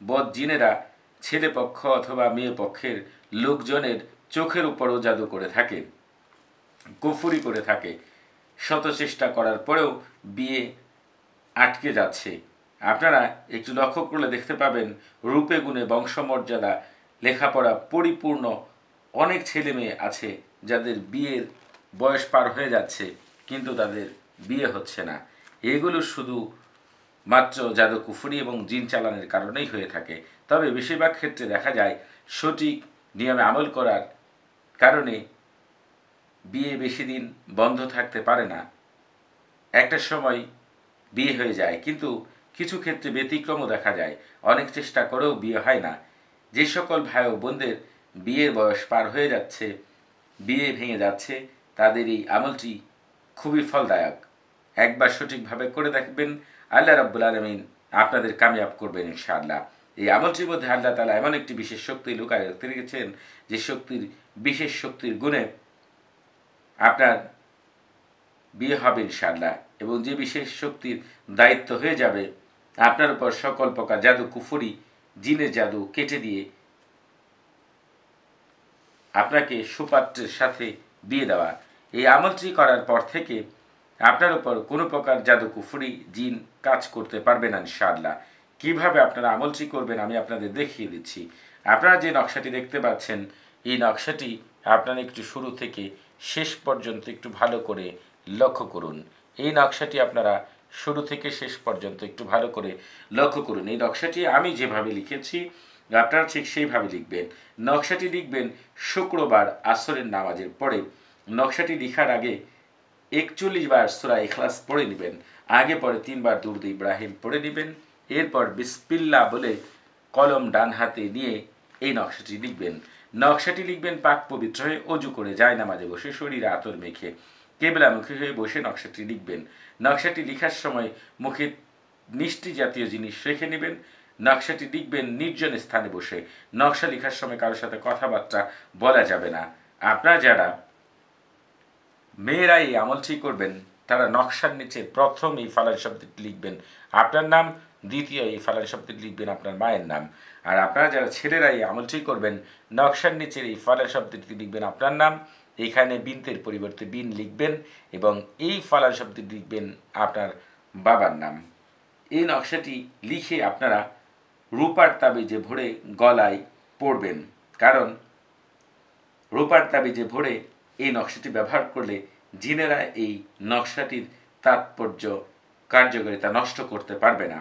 বদ জিনেরা ছেলে পক্ষ অথবা মেয়ে পক্ষের লোকজনের চোখের উপরও জাদু করে থাকে, কুফরি করে থাকে। শত চেষ্টা করার পরেও বিয়ে আটকে যাচ্ছে। আপনারা একটু লক্ষ্য করলে দেখতে পাবেন রূপে গুণে বংশমর্যাদা লেখাপড়া পরিপূর্ণ অনেক ছেলে মেয়ে আছে যাদের বিয়ের বয়স পার হয়ে যাচ্ছে, কিন্তু তাদের বিয়ে হচ্ছে না। এগুলো শুধু মাত্র জাদু কুফরি এবং জিন চালানের কারণেই হয়ে থাকে। তবে বেশিরভাগ ক্ষেত্রে দেখা যায় সঠিক নিয়মে আমল করার কারণে বিয়ে বেশি দিন বন্ধ থাকতে পারে না, একটা সময় বিয়ে হয়ে যায়। কিন্তু কিছু ক্ষেত্রে ব্যতিক্রমও দেখা যায়, অনেক চেষ্টা করেও বিয়ে হয় না। যে সকল ভাই ও বোনদের বিয়ের বয়স পার হয়ে যাচ্ছে, বিয়ে ভেঙে যাচ্ছে, তাদের এই আমলটি খুবই ফলদায়ক। একবার সঠিকভাবে করে দেখবেন, আল্লাহ রাব্বুল আলামিন আপনাদের কামিয়াব করবেন ইনশাআল্লাহ। এই আমলটির মধ্যে আল্লাহ তাআলা এমন একটি বিশেষ শক্তি লুকায় রেখেছেন, যে বিশেষ শক্তির গুণে আপনার বিয়ে হবে ইনশাআল্লাহ, এবং যে বিশেষ শক্তির দায়িত্ব হয়ে যাবে আপনার উপর সকল প্রকার জাদু কুফরি জিনের জাদু কেটে দিয়ে আপনাকে সুপাত্রের সাথে বিয়ে দেওয়া। এই আমলটি করার পর থেকে আপনার উপর কোনো প্রকার জাদু কুফরি জিন কাজ করতে পারবে না ইনশাআল্লাহ। কিভাবে আপনারা আমলটি করবেন আমি আপনাদের দেখিয়ে দিচ্ছি। আপনারা যে নকশাটি দেখতে পাচ্ছেন, এই নকশাটি আপনারা একটু শুরু থেকে শেষ পর্যন্ত একটু ভালো করে লক্ষ্য করুন। এই নকশাটি আপনারা শুরু থেকে শেষ পর্যন্ত একটু ভালো করে লক্ষ্য করুন। এই নকশাটি আমি যেভাবে লিখেছি আপনারা ঠিক সেইভাবে লিখবেন। নকশাটি লিখবেন শুক্রবার আসরের নামাজের পরে। নকশাটি লিখার আগে 41 বার সূরা ইখলাস পড়ে নেবেন, আগে পরে 3 বার দুরূদ ইব্রাহিম পড়ে নেবেন। এরপর বিসমিল্লাহ বলে কলম ডান হাতে নিয়ে এই নকশাটি লিখবেন। নকশাটি লিখবেন পাক পবিত্র হয়ে অজু করে যায় নামাজে বসে শরীরে আতর মেখে কেবলামুখী হয়ে বসে নকশাটি লিখবেন। নকশাটি লিখার সময় মুখে মিষ্টি জাতীয় জিনিস রেখে নেবেন। নকশাটি লিখবেন নির্জন স্থানে বসে। নকশা লেখার সময় কারোর সাথে কথাবার্তা বলা যাবে না। আপনারা যারা মেয়েরা এই আমলটি করবেন, তারা নকশার নিচে প্রথম এই ফালার শব্দটি লিখবেন আপনার নাম, দ্বিতীয় এই ফালার শব্দটি লিখবেন আপনার মায়ের নাম। আর আপনারা যারা ছেলেরা এই আমলটি করবেন, নকশার নিচের এই ফালার শব্দটি লিখবেন আপনার নাম, এখানে বিনতের পরিবর্তে বিন লিখবেন, এবং এই ফালার শব্দটি লিখবেন আপনার বাবার নাম। এই নকশাটি লিখে আপনারা রূপার তাবিজে ভরে গলায় পড়বেন, কারণ রূপার তাবিজে ভরে এই নকশাটি ব্যবহার করলে জিনেরা এই নকশাটির তাৎপর্য কার্যকারিতা নষ্ট করতে পারবে না।